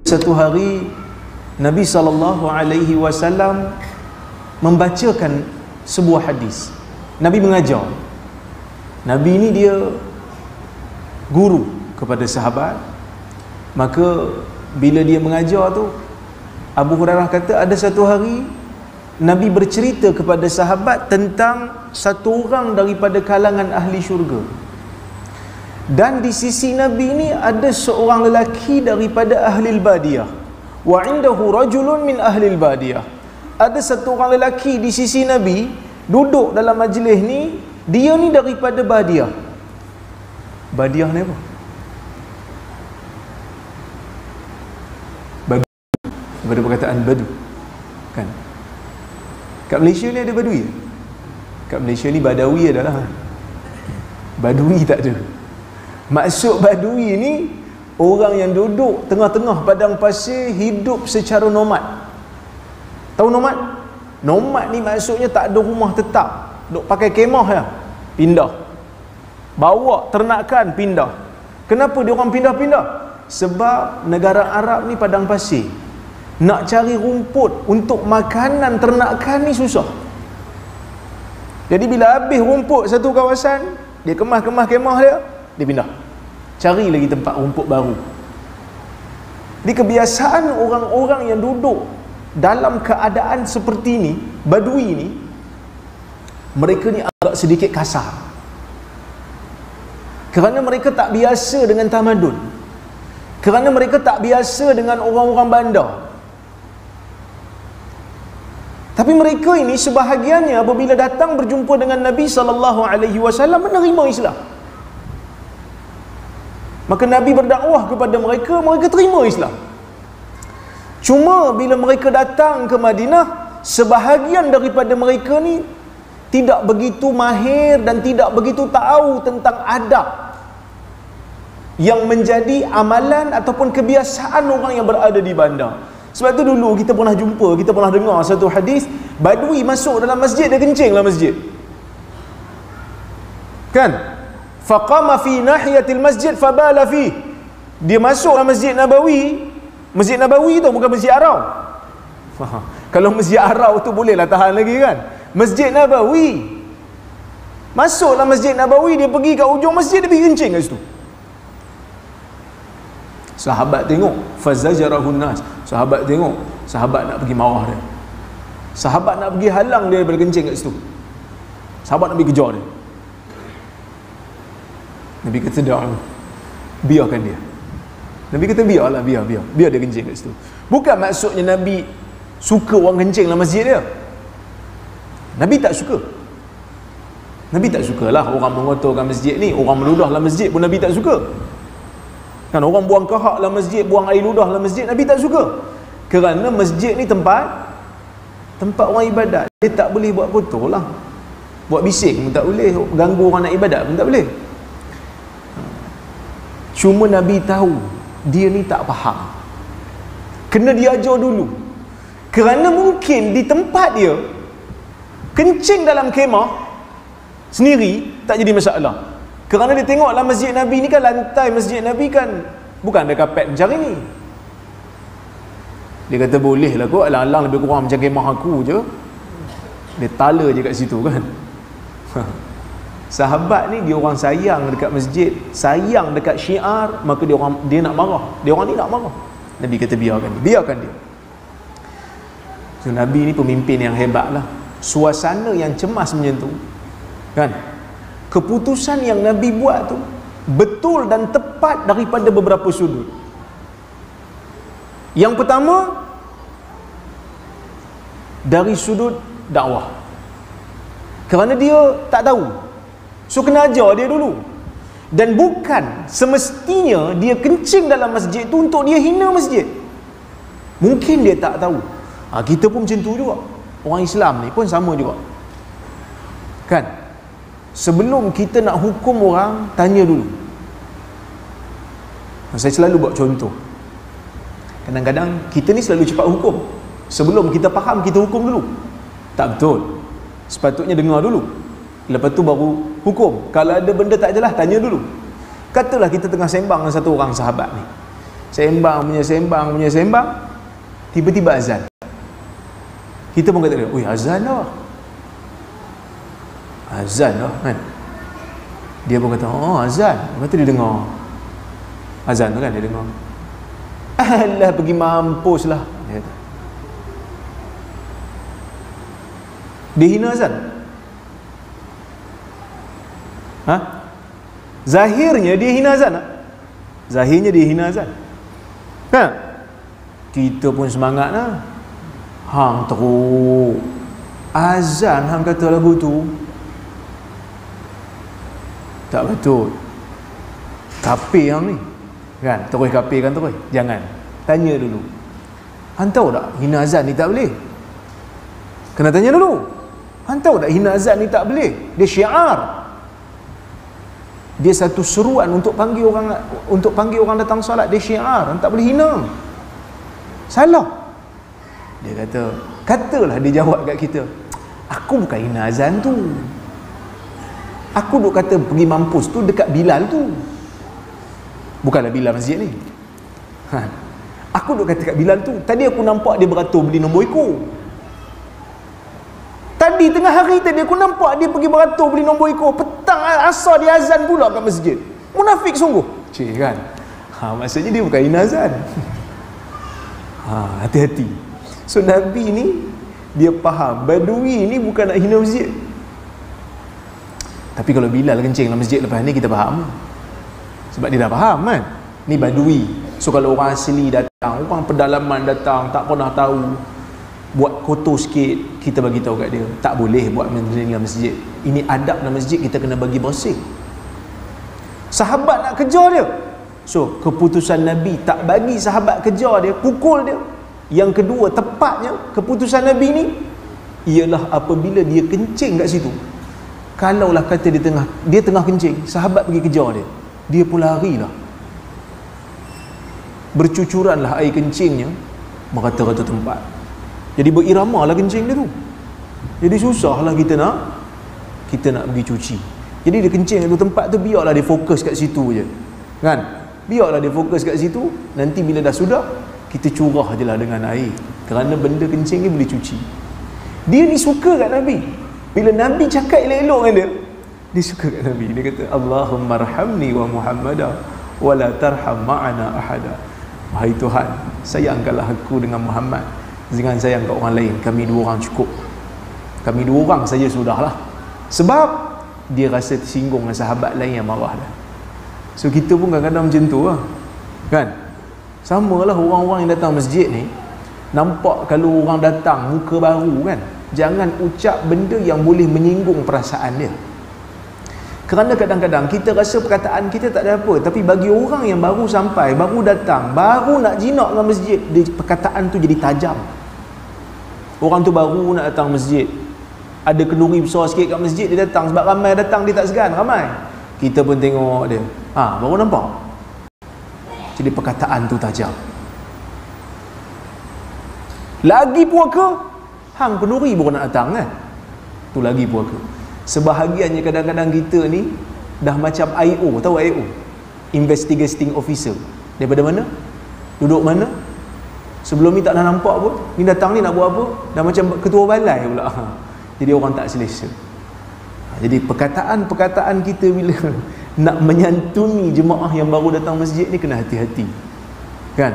Satu hari Nabi SAW membacakan sebuah hadis. Nabi mengajar. Nabi ini dia guru kepada sahabat. Maka bila dia mengajar tu, Abu Hurairah kata ada satu hari Nabi bercerita kepada sahabat tentang satu orang daripada kalangan ahli syurga. Dan di sisi Nabi ini ada seorang lelaki daripada ahli badiyah. Wa indahu rajulun min ahli badiyah. Ada satu orang lelaki di sisi Nabi duduk dalam majlis ni, dia ni daripada badiyah. Badiyah ni apa? Badu. Daripada perkataan badu. Kan? Kat Malaysia ni ada badui. Kat Malaysia ni badawi adalah. Badui tak ada. Maksud badui ni orang yang duduk tengah-tengah padang pasir, hidup secara nomad. Tahu nomad? Nomad ni maksudnya tak ada rumah tetap, duk pakai kemah ya, pindah. Bawa ternakan pindah. Kenapa dia orang pindah-pindah? Sebab negara Arab ni padang pasir. Nak cari rumput untuk makanan ternakan ni susah. Jadi bila habis rumput satu kawasan, dia kemas-kemas kemah dia pindah, cari lagi tempat rumput baru. Jadi kebiasaan orang-orang yang duduk dalam keadaan seperti ni, badui ni, mereka ni agak sedikit kasar, kerana mereka tak biasa dengan tamadun, kerana mereka tak biasa dengan orang-orang bandar. Tapi mereka ini sebahagiannya apabila datang berjumpa dengan Nabi SAW menerima Islam. Maka Nabi berdakwah kepada mereka, mereka terima Islam. Cuma bila mereka datang ke Madinah, sebahagian daripada mereka ni tidak begitu mahir dan tidak begitu tahu tentang adab yang menjadi amalan ataupun kebiasaan orang yang berada di bandar. Sebab tu dulu kita pernah jumpa, kita pernah dengar satu hadis, badui masuk dalam masjid, dia kencing dalam masjid. Kan? Faqama fi nahiyatil masjid fabala fi. Dia masuk dalam Masjid Nabawi. Masjid Nabawi tu bukan Masjid Arau. Kalau Masjid Arau tu bolehlah tahan lagi kan. Masjid Nabawi. Masuk dalam Masjid Nabawi, dia pergi kat ujung masjid, dia pergi kencing kat situ. Sahabat tengok, fazajarahun nas. Sahabat tengok, sahabat nak pergi marah dia. Sahabat nak pergi halang dia daripada kencing kat situ. Sahabat nak pergi kejar dia. Nabi kata dah, biarkan dia. Nabi kata biarlah, biar dia kencing kat situ. Bukan maksudnya Nabi suka orang kencing dalam masjid dia. Nabi tak suka. Nabi tak sukalah orang mengotorkan masjid ni, orang meludah dalam masjid pun Nabi tak suka. Kan orang buang kahak dalam masjid, buang air ludah dalam masjid, Nabi tak suka. Kerana masjid ni tempat orang ibadat. Dia tak boleh buat kotor lah. Buat bising pun tak boleh, ganggu orang nak ibadat pun tak boleh. Cuma Nabi tahu dia ni tak faham, kena diajar dulu. Kerana mungkin di tempat dia kencing dalam kemah sendiri tak jadi masalah. Kerana dia tengok dalam masjid Nabi ni kan, lantai masjid Nabi kan bukan ada kapet macam ni. Dia kata boleh lah kot, alang-alang lebih kurang macam kemah aku je. Dia tala je kat situ kan. Sahabat ni dia orang sayang dekat masjid, sayang dekat syiar, maka dia nak marah. Dia orang ni nak marah. Nabi kata biarkan dia. So Nabi ni pemimpin yang hebat lah. Suasana yang cemas macam tu kan, keputusan yang Nabi buat tu betul dan tepat daripada beberapa sudut. Yang pertama, dari sudut dakwah, kerana dia tak tahu, so kena ajar dia dulu. Dan bukan semestinya dia kencing dalam masjid tu untuk dia hina masjid. Mungkin dia tak tahu. Kita pun macam tu juga. Orang Islam ni pun sama juga. Kan? Sebelum kita nak hukum orang, tanya dulu. Saya selalu buat contoh. Kadang-kadang kita ni selalu cepat hukum. Sebelum kita faham, kita hukum dulu. Tak betul. Sepatutnya dengar dulu, lepas tu baru hukum. Kalau ada benda tak jelas, tanya dulu. Katalah kita tengah sembang dengan satu orang sahabat ni, sembang, tiba-tiba azan. Kita pun kata dia, oi azan dah kan. Dia pun kata, oh azan. Lepas tu dia dengar azan tu kan, dia dengar, alah pergi mampus lah, dia kata. Dia hina azan. Zahirnya dia hina azan. Zahirnya dia hina azan. Kan? Kita pun semangat lah. Hang teruk azan, hang kata lagu tu tak betul. Kafir hang ni. Kan? Terus kafir kan terus. Jangan. Tanya dulu. Hang tahu tak hina azan ni tak boleh? Kena tanya dulu. Hang tahu tak hina azan ni tak boleh? Dia syiar. Dia satu seruan untuk panggil orang datang solat. Dia syiar. Hang tak boleh hina. Salah. Dia katalah dia jawab kat kita, aku bukan hina azan tu. Aku duk kata pergi mampus tu dekat Bilal tu. Bukanlah Bilal masjid ni. Aku duk kata kat Bilal tu. Tadi aku nampak dia beratur beli nombor ekor. Tadi tengah hari tadi aku nampak dia pergi beratur beli nombor ekor. Petang asar dia azan pula kat masjid. Munafik sungguh. Cik kan. Maksudnya dia bukan hina azan. Hati-hati. So Nabi ni dia faham Badui ni bukan nak hina masjid. Tapi kalau Bilal kencing dalam masjid lepas ni kita faham. Sebab dia dah faham kan. Ni Badui. So kalau orang asli datang, orang pedalaman datang, tak pernah tahu, buat kotor sikit, kita bagi tahu kat dia, tak boleh buat dalam masjid. Ini adab dalam masjid, kita kena bagi bersih. Sahabat nak kejar dia. So keputusan Nabi tak bagi sahabat kejar dia, pukul dia. Yang kedua, tepatnya keputusan Nabi ni ialah apabila dia kencing kat situ. Kalaulah kata dia tengah kencing, sahabat pergi kejar dia pun larilah. Bercucuranlah air kencingnya merata-rata tempat. Jadi berirama lah kencing dia tu. Jadi susahlah kita nak pergi cuci. Jadi dia kencing kat tempat tu, biarlah dia fokus kat situ je. Kan? Biarlah dia fokus kat situ, nanti bila dah sudah, kita curah je lah dengan air. Kerana benda kencing ni boleh cuci. Dia ni suka kat Nabi. Bila Nabi cakap elok-elok dengan dia suka kat Nabi. Dia kata, Allahumma arhamni wa Muhammadah wa la tarham ma'ana ahada. Wahai Tuhan, sayangkanlah aku dengan Muhammad, jangan sayang kat orang lain. Kami dua orang cukup. Kami dua orang saja sudahlah. Sebab dia rasa tersinggung dengan sahabat lain yang marah dah. So kita pun kadang-kadang macam tu lah. Kan? Samalah orang-orang yang datang masjid ni, nampak kalau orang datang muka baru kan, jangan ucap benda yang boleh menyinggung perasaan dia. Kerana kadang-kadang kita rasa perkataan kita tak ada apa, tapi bagi orang yang baru sampai, baru datang, baru nak jinak dengan masjid, perkataan tu jadi tajam. Orang tu baru nak datang masjid, ada kenduri besar sikit kat masjid, dia datang sebab ramai datang, dia tak segan, ramai. Kita pun tengok dia, baru nampak. Jadi perkataan tu tajam. Lagi puaka, hang kenduri baru nak datang kan. Tu lagi puaka. Sebahagiannya kadang-kadang kita ni dah macam IO, tahu IO? Investigating Officer. Daripada mana? Duduk mana? Sebelum ni tak nak nampak pun, ni datang ni nak buat apa? Dah macam ketua balai pula. Jadi orang tak selesa. Jadi perkataan-perkataan kita bila nak menyantuni jemaah yang baru datang masjid ni kena hati-hati. Kan?